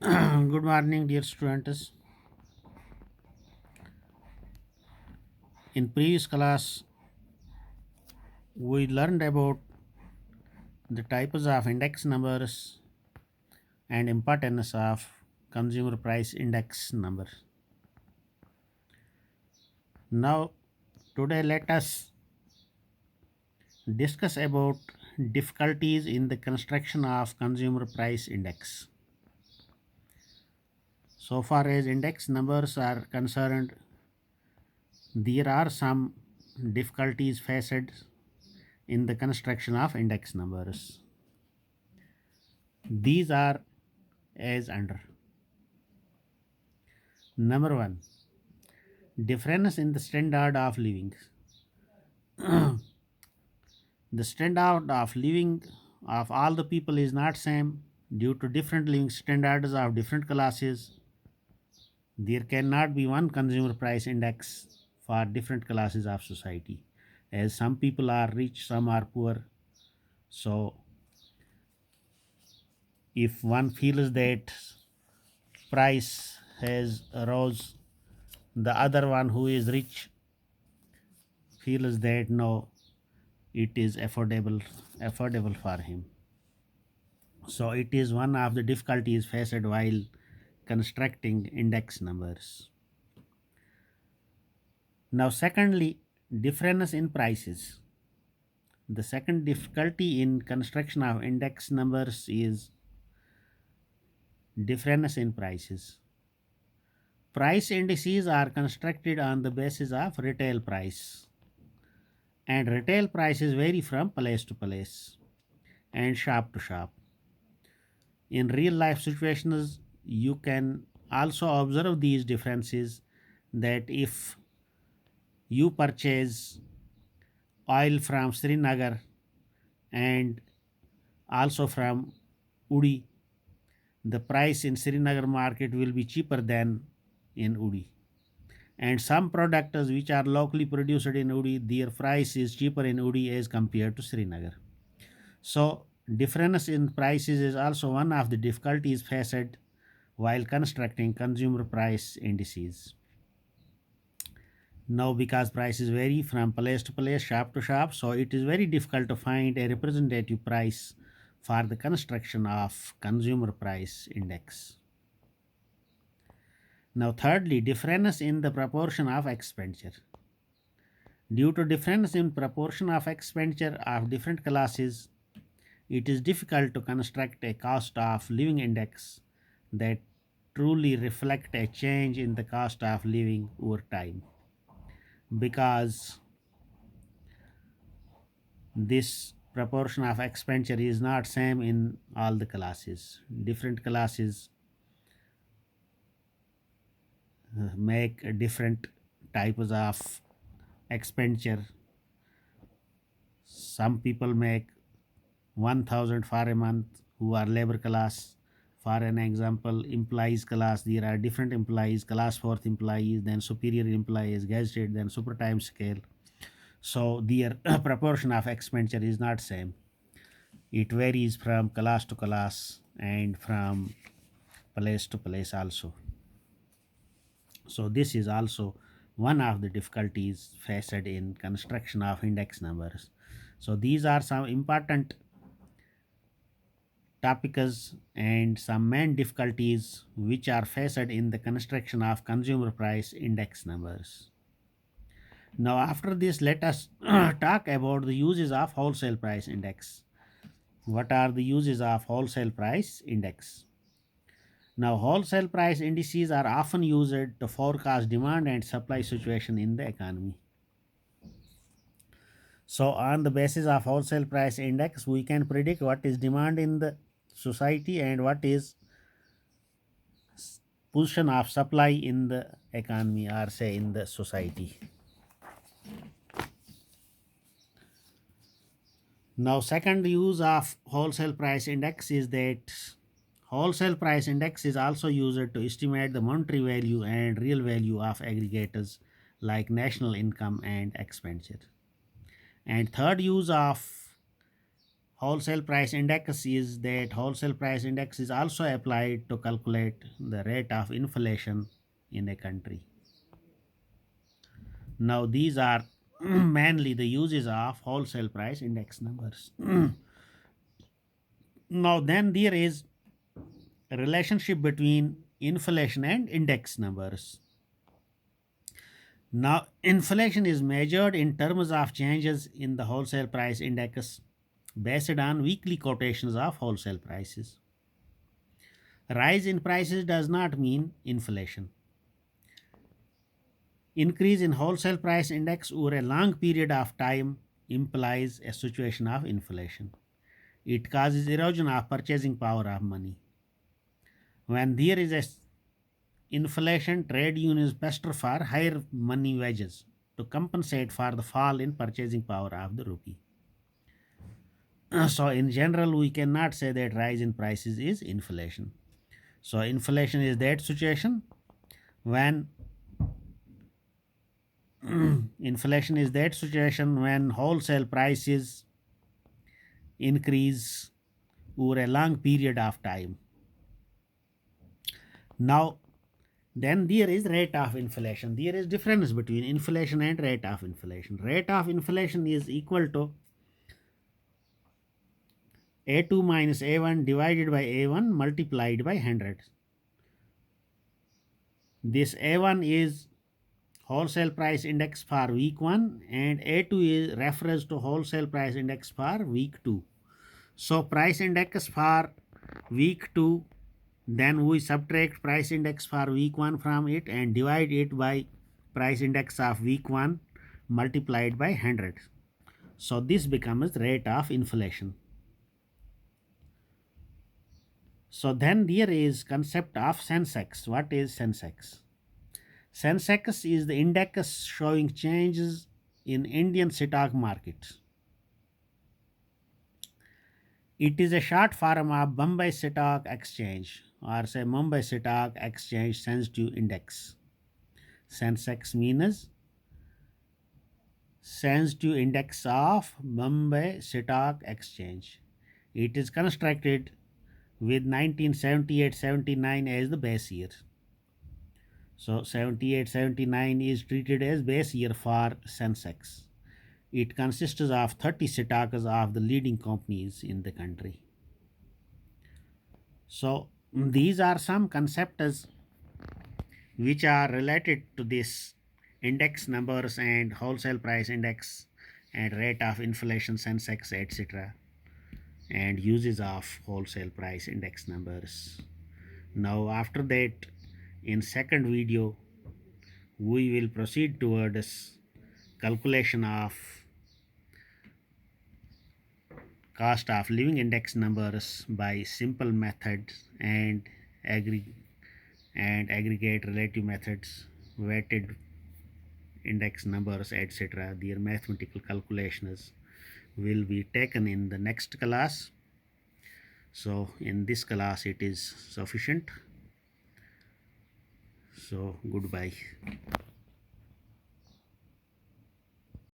Good morning, dear students. In previous class, we learned about the types of index numbers and importance of consumer price index number. Now, today let us discuss about difficulties in the construction of consumer price index. So far as index numbers are concerned, there are some difficulties faced in the construction of index numbers. These are as under. Number one, difference in the standard of living. The standard of living of all the people is not same due to different living standards of different classes. There cannot be one consumer price index for different classes of society, as some people are rich, some are poor. So if one feels that price has rose, the other one who is rich feels that no, it is affordable for him. So it is one of the difficulties faced while constructing index numbers. Now secondly, difference in prices. The second difficulty in construction of index numbers is difference in prices. Price indices are constructed on the basis of retail price, and retail prices vary from place to place and shop to shop. In real life situations, you can also observe these differences, that if you purchase oil from Srinagar and also from Udi, the price in Srinagar market will be cheaper than in Udi. And some products which are locally produced in Udi, their price is cheaper in Udi as compared to Srinagar. So difference in prices is also one of the difficulties faced while constructing consumer price indices. Now, because prices vary from place to place, shop to shop, so it is very difficult to find a representative price for the construction of consumer price index. Now, thirdly, difference in the proportion of expenditure. Due to difference in proportion of expenditure of different classes, it is difficult to construct a cost of living index that truly reflect a change in the cost of living over time, because this proportion of expenditure is not same in all the classes. Different classes make different types of expenditure. Some people make 1000 for a month who are labor class. For an example, employees class, there are different employees, class 4th employees, then superior employees, gazetted, then super time scale. So their proportion of expenditure is not same. It varies from class to class and from place to place also. So this is also one of the difficulties faced in construction of index numbers. So these are some important topics and some main difficulties which are faced in the construction of consumer price index numbers. Now after this, let us talk about the uses of wholesale price index. What are the uses of wholesale price index? Now, wholesale price indices are often used to forecast demand and supply situation in the economy. So, on the basis of wholesale price index, we can predict what is demand in the society and what is position of supply in the economy, or say in the society. Now, second use of wholesale price index is that wholesale price index is also used to estimate the monetary value and real value of aggregators like national income and expenditure. And third use of Wholesale price index is that wholesale price index is also applied to calculate the rate of inflation in a country. Now these are mainly the uses of wholesale price index numbers. Now then there is a relationship between inflation and index numbers. Now inflation is measured in terms of changes in the wholesale price index based on weekly quotations of wholesale prices. Rise in prices does not mean inflation. Increase in wholesale price index over a long period of time implies a situation of inflation. It causes erosion of purchasing power of money. When there is a inflation, trade unions pester for higher money wages to compensate for the fall in purchasing power of the rupee. So, in general, we cannot say that rise in prices is inflation. So, inflation is that situation when inflation is that situation when wholesale prices increase over a long period of time. Now, then there is rate of inflation. There is difference between inflation and rate of inflation. Rate of inflation is equal to A2 minus A1 divided by A1 multiplied by 100. This A1 is wholesale price index for week 1 and A2 is reference to wholesale price index for week 2. So price index for week 2, then we subtract price index for week 1 from it and divide it by price index of week 1 multiplied by 100. So this becomes rate of inflation. So then there is concept of Sensex. What is Sensex? Sensex is the index showing changes in Indian stock market. It is a short form of Bombay Stock Exchange or say Mumbai Stock Exchange Sensitive Index. Sensex means sensitive index of Bombay Stock Exchange. It is constructed with 1978-79 as the base year. So 78-79 is treated as base year for Sensex. It consists of 30 stocks of the leading companies in the country. So these are some concepts which are related to this index numbers and wholesale price index and rate of inflation, Sensex, etc., and uses of wholesale price index numbers. Now after that, in second video we will proceed towards calculation of cost of living index numbers by simple methods and aggregate relative methods, weighted index numbers, etc. Their mathematical calculations will be taken in the next class. So in this class it is sufficient. So goodbye.